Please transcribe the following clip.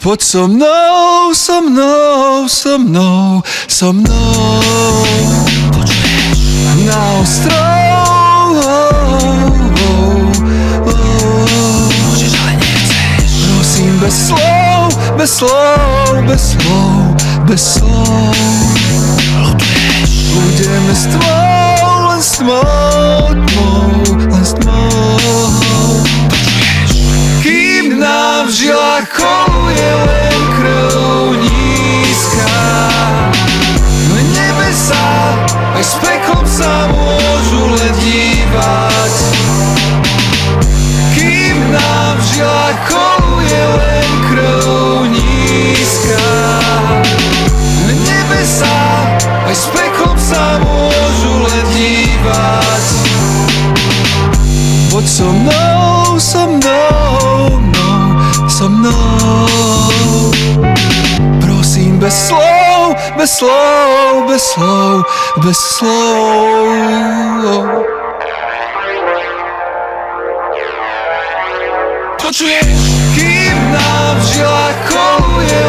Poď so mnou, so mnou, so mnou, so mnou. Počuješ? Na ostrov. Môžeš, ale nechceš. Prosím, bez slov, bez slov, bez slov, bez slov. Ľutuješ? Budeme s tmou, len s tmou, tmou, len s tmou. Počuješ? Kým nám v žilách koluje len krv nízka, no nebesá aj s peklom sa môžu len dívať. Kým nám v žilách koluje len krv nízka, no nebesá aj s peklom sa môžu len dívať. Poď so mnou, so mnou, so mnou. Prosím, bez slov, bez slov, bez slov, bez slov. Počuješ? Kým nám v žilách koluje